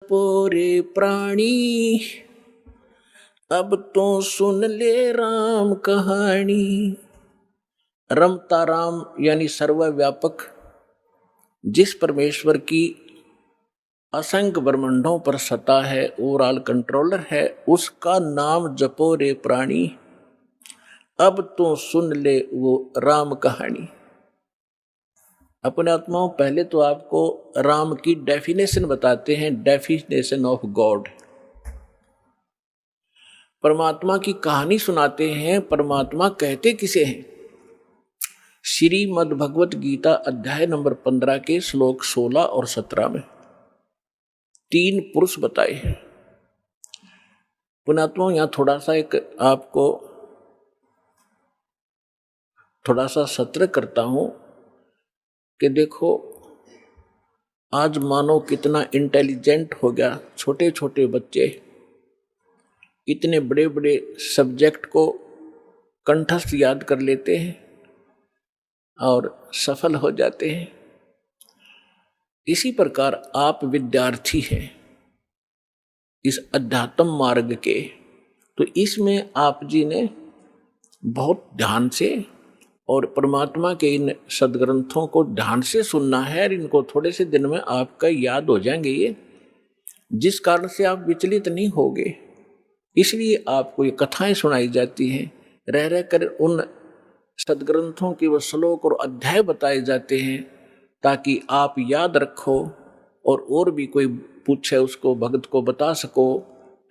पोरे प्राणी अब तो सुन ले राम कहानी। रमता राम यानी सर्वव्यापक, जिस परमेश्वर की असंख्य ब्रह्मांडों पर सत्ता है, ओवरऑल कंट्रोलर है, उसका नाम जपो रे प्राणी। अब तो सुन ले वो राम कहानी। अपने आत्माओं, पहले तो आपको राम की डेफिनेशन बताते हैं, डेफिनेशन ऑफ गॉड। परमात्मा की कहानी सुनाते हैं। परमात्मा कहते किसे हैं? श्रीमद् भगवत गीता अध्याय नंबर 15 के श्लोक 16 और 17 में 3 पुरुष बताए हैं। पुण्यात्माओं, यहाँ थोड़ा सा आपको थोड़ा सा सत्र करता हूं कि देखो, आज मानो कितना इंटेलिजेंट हो गया। छोटे छोटे बच्चे इतने बड़े बड़े सब्जेक्ट को कंठस्थ याद कर लेते हैं और सफल हो जाते हैं। इसी प्रकार आप विद्यार्थी हैं इस अध्यात्म मार्ग के, तो इसमें आप जी ने बहुत ध्यान से और परमात्मा के इन सदग्रंथों को ध्यान से सुनना है, और इनको थोड़े से दिन में आपका याद हो जाएंगे ये, जिस कारण से आप विचलित नहीं होगे। इसलिए आपको ये कथाएं सुनाई जाती हैं, रह रह कर उन सदग्रंथों के वो श्लोक और अध्याय बताए जाते हैं, ताकि आप याद रखो और भी कोई पूछे उसको भक्त को बता सको।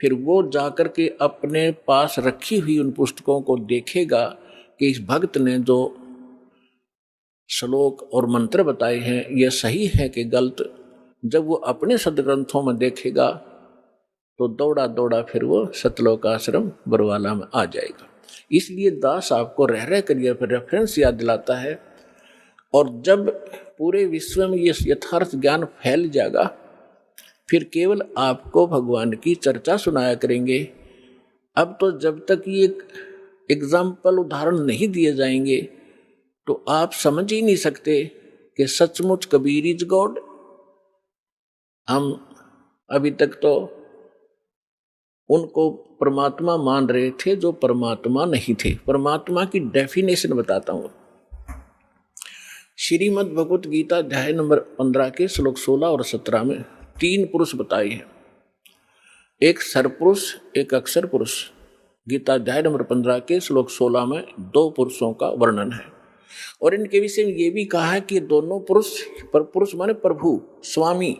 फिर वो जाकर के अपने पास रखी हुई उन पुस्तकों को देखेगा कि इस भक्त ने जो श्लोक और मंत्र बताए हैं ये सही है कि गलत। जब वो अपने सदग्रंथों में देखेगा तो दौड़ा दौड़ा फिर वो सतलोक आश्रम बरवाला में आ जाएगा। इसलिए दास आपको रह रह कर ये रेफरेंस याद दिलाता है, और जब पूरे विश्व में ये यथार्थ ज्ञान फैल जाएगा, फिर केवल आपको भगवान की चर्चा सुनाया करेंगे। अब तो जब तक ये एग्जाम्पल उदाहरण नहीं दिए जाएंगे तो आप समझ ही नहीं सकते कि सचमुच कबीर इज गॉड। हम अभी तक तो उनको परमात्मा मान रहे थे जो परमात्मा नहीं थे। परमात्मा की डेफिनेशन बताता हूं। श्रीमद् भगवत गीता अध्याय नंबर 15 के श्लोक 16 और 17 में 3 पुरुष बताए हैं, एक सरपुरुष, एक अक्षर पुरुष। गीता अध्याय नंबर 15 के श्लोक 16 में 2 पुरुषों का वर्णन है, और इनके विषय में ये भी कहा है कि दोनों पुरुष, पर पुरुष माने प्रभु, स्वामी।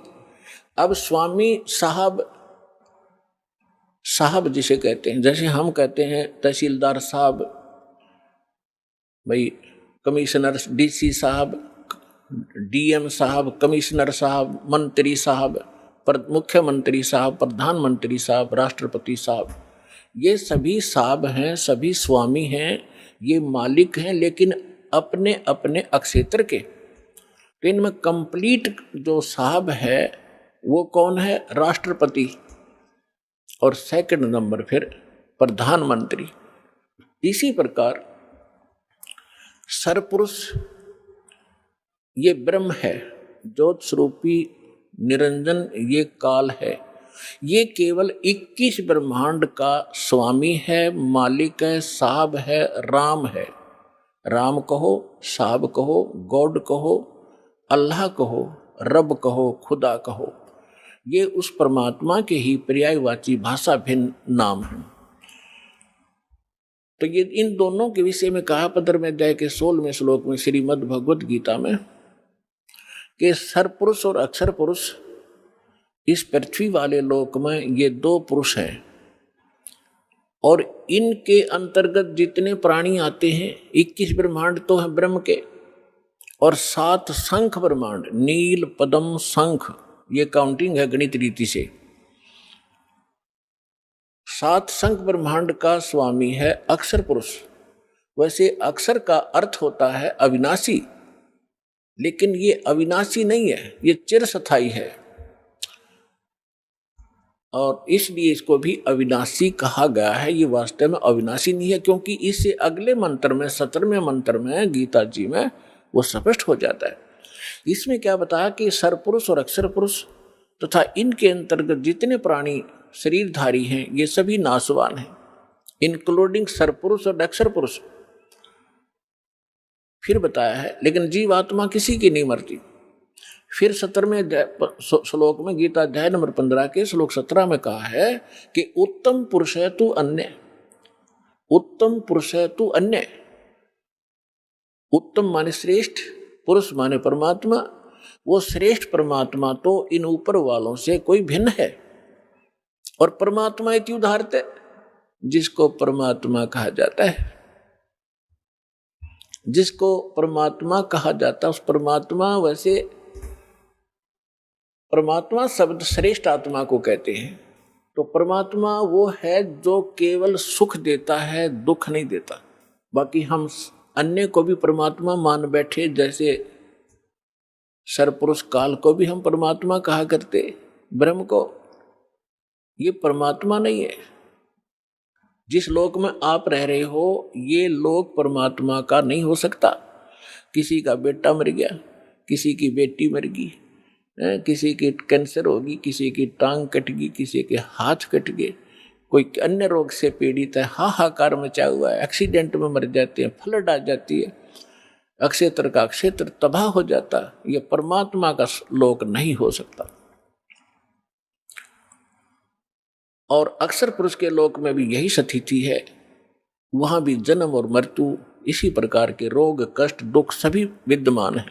अब स्वामी साहब जिसे कहते हैं, जैसे हम कहते हैं तहसीलदार साहब, भाई कमिश्नर, डीसी साहब, डीएम साहब, कमिश्नर साहब, मंत्री साहब, मुख्यमंत्री साहब, प्रधानमंत्री साहब, राष्ट्रपति साहब, ये सभी साहब हैं, सभी स्वामी हैं, ये मालिक हैं, लेकिन अपने अपने अक्षेत्र के। तो इनमें कंप्लीट जो साहब है वो कौन है? राष्ट्रपति, और सेकंड नंबर फिर प्रधानमंत्री। इसी प्रकार सरपुरुष ये ब्रह्म है, ज्योत स्वरूपी निरंजन ये काल है, ये केवल 21 ब्रह्मांड का स्वामी है, मालिक है, साहब है, राम है। राम कहो, साहब कहो, गॉड कहो, अल्लाह कहो, रब कहो, खुदा कहो, ये उस परमात्मा के ही पर्यायवाची भाषा भिन्न नाम है। तो ये इन दोनों के विषय में कहा 15वें अध्याय के 16वें श्लोक में श्रीमद् भगवत गीता में कि सरपुरुष और अक्षर पुरुष इस पृथ्वी वाले लोक में ये 2 पुरुष हैं, और इनके अंतर्गत जितने प्राणी आते हैं 21 ब्रह्मांड तो हैं ब्रह्म के, और 7 शंख ब्रह्मांड, नील, पद्म, शंख, ये काउंटिंग है गणित रीति से। 7 शंख ब्रह्मांड का स्वामी है अक्षर पुरुष। वैसे अक्षर का अर्थ होता है अविनाशी, लेकिन ये अविनाशी नहीं है, ये चिरस्थायी है, और इसलिए इसको भी अविनाशी कहा गया है। ये वास्तव में अविनाशी नहीं है, क्योंकि इससे अगले मंत्र में, 17वें मंत्र में गीता जी में वो स्पष्ट हो जाता है। इसमें क्या बताया कि सरपुरुष और अक्षर पुरुष तथा इनके अंतर्गत जितने प्राणी शरीरधारी हैं ये सभी नाशवान हैं, इंक्लूडिंग सरपुरुष और अक्षर पुरुष। फिर बताया है लेकिन जीवात्मा किसी की नहीं मरती। फिर 17वें श्लोक में गीता अध्याय नंबर 15 के श्लोक 17 में कहा है कि उत्तम पुरुष है तू अन्य, उत्तम पुरुष है तू अन्य। उत्तम माने श्रेष्ठ, पुरुष माने परमात्मा। वो श्रेष्ठ परमात्मा तो इन ऊपर वालों से कोई भिन्न है। और परमात्मा इति उदाहरते, जिसको परमात्मा कहा जाता है, जिसको परमात्मा कहा जाता है उस परमात्मा, वैसे परमात्मा शब्द श्रेष्ठ आत्मा को कहते हैं। तो परमात्मा वो है जो केवल सुख देता है, दुख नहीं देता। बाकी हम अन्य को भी परमात्मा मान बैठे, जैसे सरपुरुष काल को भी हम परमात्मा कहा करते, ब्रह्म को। ये परमात्मा नहीं है। जिस लोक में आप रह रहे हो ये लोक परमात्मा का नहीं हो सकता। किसी का बेटा मर गया, किसी की बेटी मर गई, किसी की कैंसर होगी, किसी की टांग कट गई, किसी के हाथ कट गए, कोई अन्य रोग से पीड़ित है, हाहाकार मचा हुआ है, एक्सीडेंट में मर जाते हैं, फ्लड आ जाती है, अक्षेत्र का क्षेत्र तबाह हो जाता। ये परमात्मा का लोक नहीं हो सकता। और अक्षर पुरुष के लोक में भी यही स्थिति है। वहां भी जन्म और मृत्यु, इसी प्रकार के रोग, कष्ट, दुख सभी विद्यमान है।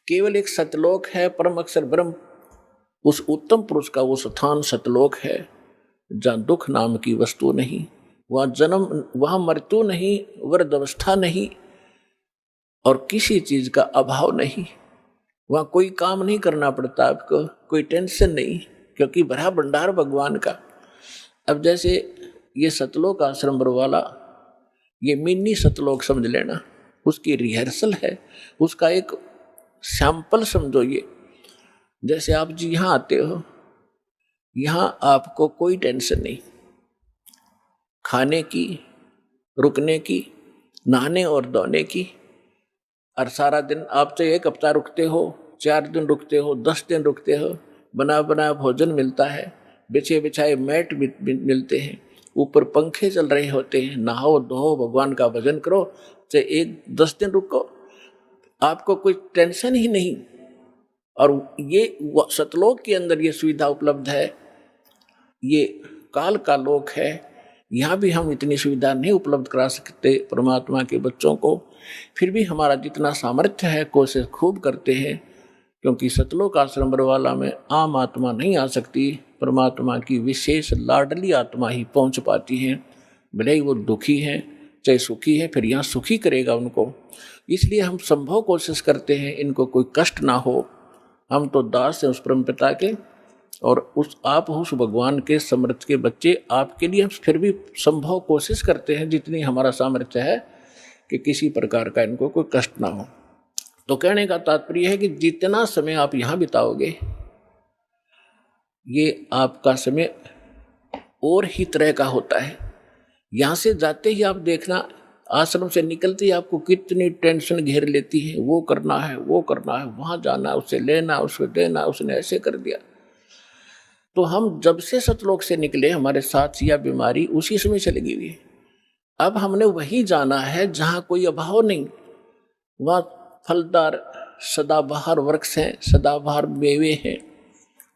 केवल एक सतलोक है, परम अक्षर ब्रह्म, उस उत्तम पुरुष का वो स्थान सतलोक है जहाँ दुख नाम की वस्तु नहीं, वहाँ जन्म, वहाँ मृत्यु नहीं, वृद्धावस्था नहीं और किसी चीज का अभाव नहीं। वहाँ कोई काम नहीं करना पड़ता आपको, कोई टेंशन नहीं, क्योंकि भरा भंडार भगवान का। अब जैसे ये सतलोक आश्रम वाला, ये मिनी सतलोक समझ लेना, उसकी रिहर्सल है, उसका एक सैंपल समझो। ये जैसे आप जी यहाँ आते हो, यहाँ आपको कोई टेंशन नहीं, खाने की, रुकने की, नहाने और धोने की। और सारा दिन आप तो 1 हफ्ता रुकते हो, 4 दिन रुकते हो, 10 दिन रुकते हो, बना बनाया भोजन मिलता है, बिछे बिछाए मैट मिलते हैं, ऊपर पंखे चल रहे होते हैं, नहाओ धो, भगवान का भजन करो, चाहे 10 दिन रुको, आपको कोई टेंशन ही नहीं। और ये सतलोक के अंदर ये सुविधा उपलब्ध है। ये काल का लोक है, यहाँ भी हम इतनी सुविधा नहीं उपलब्ध करा सकते परमात्मा के बच्चों को। फिर भी हमारा जितना सामर्थ्य है कोशिश खूब करते हैं, क्योंकि सतलोक आश्रम बरवाला में आम आत्मा नहीं आ सकती, परमात्मा की विशेष लाडली आत्मा ही पहुंच पाती है। भले ही वो दुखी है चाहे सुखी है, फिर यहाँ सुखी करेगा उनको। इसलिए हम संभव कोशिश करते हैं इनको कोई कष्ट ना हो। हम तो दास हैं उस परम पिता के, और आप उस भगवान के समर्थ के बच्चे, आपके लिए हम फिर भी संभव कोशिश करते हैं जितनी हमारा सामर्थ्य है कि किसी प्रकार का इनको कोई कष्ट ना हो। तो कहने का तात्पर्य है कि जितना समय आप यहाँ बिताओगे, ये आपका समय और ही तरह का होता है। यहाँ से जाते ही आप देखना, आश्रम से निकलते ही आपको कितनी टेंशन घेर लेती है, वो करना है, वो करना है, वहाँ जाना, उससे लेना, उसको देना, उसने ऐसे कर दिया। तो हम जब से सतलोक से निकले, हमारे साथ या बीमारी उसी समय से लगी हुई है। अब हमने वही जाना है जहाँ कोई अभाव नहीं, वहाँ फलदार सदाबहार वृक्ष हैं, सदाबहार मेवे हैं।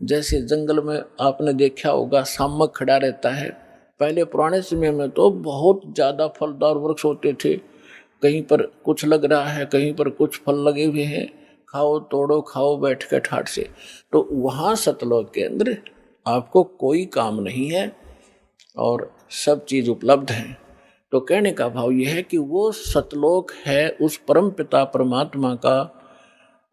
जैसे जंगल में आपने देखा होगा शामक खड़ा रहता है, पहले पुराने समय में तो बहुत ज़्यादा फलदार वृक्ष होते थे। कहीं पर कुछ लग रहा है, कहीं पर कुछ फल लगे हुए हैं, खाओ तोड़ो खाओ बैठ के ठाट से। तो वहाँ सतलोक के अंदर आपको कोई काम नहीं है और सब चीज़ उपलब्ध है। तो कहने का भाव यह है कि वो सतलोक है उस परम पिता परमात्मा का,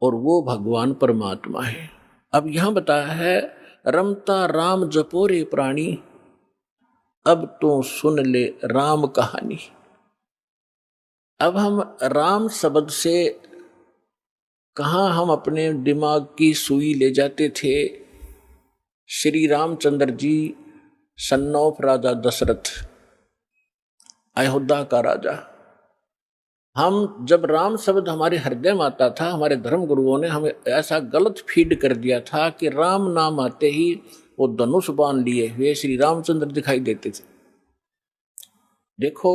और वो भगवान परमात्मा है। अब यहाँ बताया है, रमता राम जपोरे प्राणी, अब तो सुन ले राम कहानी। अब हम राम शब्द से कहाँ हम अपने दिमाग की सुई ले जाते थे। श्री रामचंद्र जी सन ऑफ राजा दशरथ, अयोध्या का राजा, हम जब राम शब्द हमारे हृदय में आता था, हमारे धर्म गुरुओं ने हमें ऐसा गलत फीड कर दिया था कि राम नाम आते ही वो धनुष बाण लिए हुए श्री रामचंद्र दिखाई देते थे। देखो,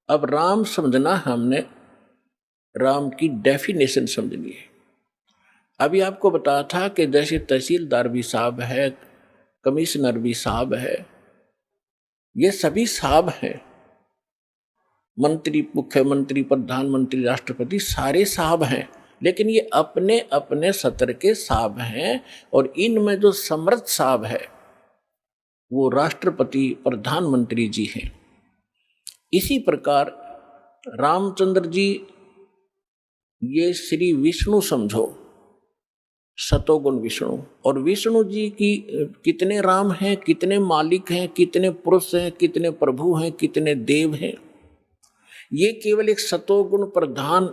अब राम समझना हमने राम की डेफिनेशन समझनी है। अभी आपको बताया था कि जैसे तहसीलदार भी साहब है, कमिश्नर भी साहब है, ये सभी साहब हैं, मंत्री, मुख्यमंत्री, प्रधानमंत्री, राष्ट्रपति, सारे साहब हैं, लेकिन ये अपने अपने सत्र के साहब हैं। और इनमें जो समर्थ साहब है वो राष्ट्रपति, प्रधानमंत्री जी हैं। इसी प्रकार रामचंद्र जी ये श्री विष्णु समझो, सतोगुण विष्णु। और विष्णु जी की कितने राम हैं, कितने मालिक हैं, कितने पुरुष हैं, कितने प्रभु हैं, कितने देव हैं, ये केवल एक सतोगुण प्रधान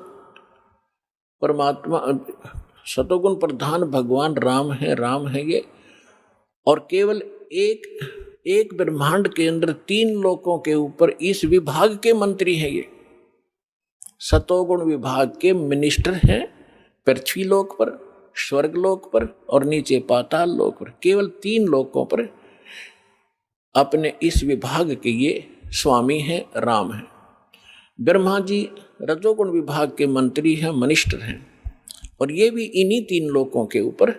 परमात्मा, सतोगुण प्रधान भगवान राम है ये। और केवल एक ब्रह्मांड के अंदर 3 लोकों के ऊपर इस विभाग के मंत्री हैं ये। सतोगुण विभाग के मिनिस्टर हैं पृथ्वी लोक पर, स्वर्ग लोक पर और नीचे पाताल लोक पर। केवल 3 लोकों पर अपने इस विभाग के ये स्वामी हैं, राम हैं। ब्रह्मा जी रजोगुण विभाग के मंत्री हैं, मिनिस्टर हैं, और ये भी इन्हीं 3 लोकों के ऊपर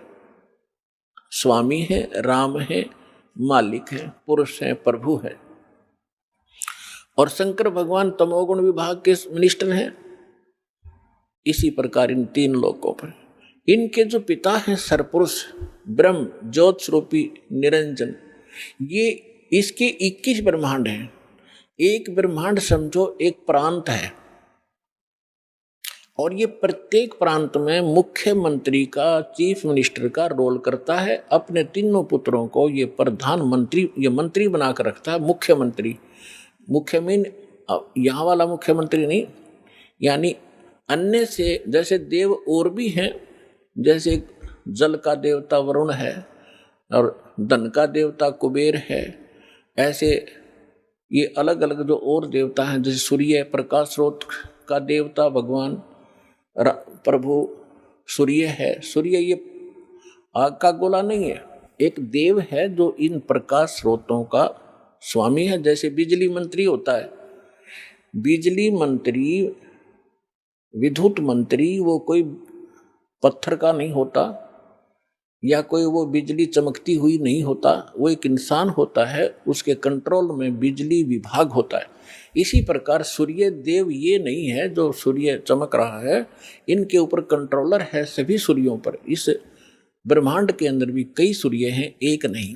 स्वामी हैं, राम हैं, मालिक हैं, पुरुष हैं, प्रभु हैं। और शंकर भगवान तमोगुण विभाग के मिनिस्टर हैं। इसी प्रकार इन 3 लोकों पर इनके जो पिता हैं सरपुरुष ब्रह्म ज्योत स्वरूपी निरंजन, ये इसके 21 ब्रह्मांड हैं। एक ब्रह्मांड समझो एक प्रांत है, और ये प्रत्येक प्रांत में मुख्यमंत्री का, चीफ मिनिस्टर का रोल करता है। अपने 3 पुत्रों को ये प्रधानमंत्री, ये मंत्री बनाकर रखता है, मुख्यमंत्री। मुख्य मीन यहाँ वाला मुख्यमंत्री नहीं, यानी अन्य से जैसे देव और भी हैं, जैसे जल का देवता वरुण है और धन का देवता कुबेर है, ऐसे ये अलग अलग जो और देवता हैं, जैसे सूर्य प्रकाश स्रोत का देवता भगवान प्रभु सूर्य है। सूर्य ये आग का गोला नहीं है, एक देव है जो इन प्रकाश स्रोतों का स्वामी है। जैसे बिजली मंत्री होता है, बिजली मंत्री, विद्युत मंत्री वो कोई पत्थर का नहीं होता, या कोई वो बिजली चमकती हुई नहीं होता, वो एक इंसान होता है, उसके कंट्रोल में बिजली विभाग होता है। इसी प्रकार सूर्य देव ये नहीं है जो सूर्य चमक रहा है, इनके ऊपर कंट्रोलर है सभी सूर्यों पर। इस ब्रह्मांड के अंदर भी कई सूर्य हैं, एक नहीं।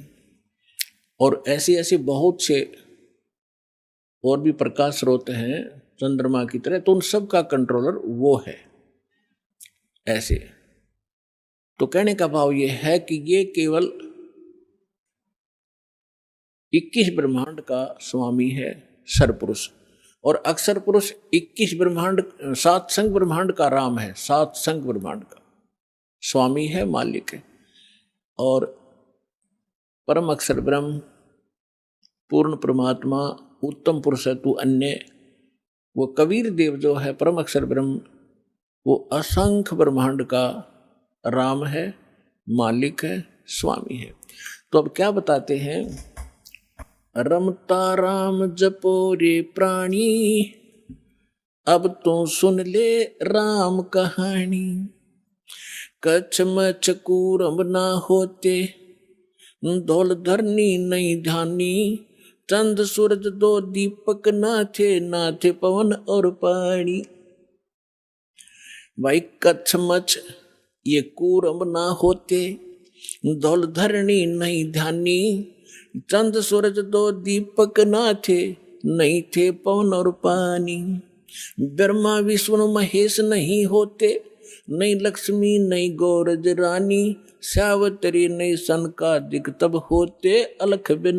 और ऐसे ऐसे बहुत से और भी प्रकाश स्रोत हैं चंद्रमा की तरह, तो उन सब का कंट्रोलर वो है। ऐसे तो कहने का भाव ये है कि ये केवल 21 ब्रह्मांड का स्वामी है सरपुरुष, और अक्षर पुरुष 21 ब्रह्मांड, 7 संग ब्रह्मांड का राम है, 7 संग ब्रह्मांड का स्वामी है, मालिक है। और परम अक्षर ब्रह्म, पूर्ण परमात्मा, उत्तम पुरुष है तू अन्य, वो कबीर देव जो है परम अक्षर ब्रह्म, वो असंख्य ब्रह्मांड का राम है, मालिक है, स्वामी है। तो अब क्या बताते हैं, रमता राम जपो रे प्राणी, अब तो सुन ले राम कहानी। कच्छ मच्छ कूरम ना होते, धौल धरनी नहीं ध्यानी। चंद सूरज 2 दीपक ना थे पवन और पानी। भाई कच्छ मच्छ ये कूरम ना होते, धौल धरनी नहीं ध्यानी। चंद सूरज 2 दीपक ना नहीं थे पवन और पानी। ब्रह्मा विष्णु महेश नहीं होते, नहीं लक्ष्मी नहीं गौरज रानी। सावतरी नहीं सनकादिक तब होते, अलख बिना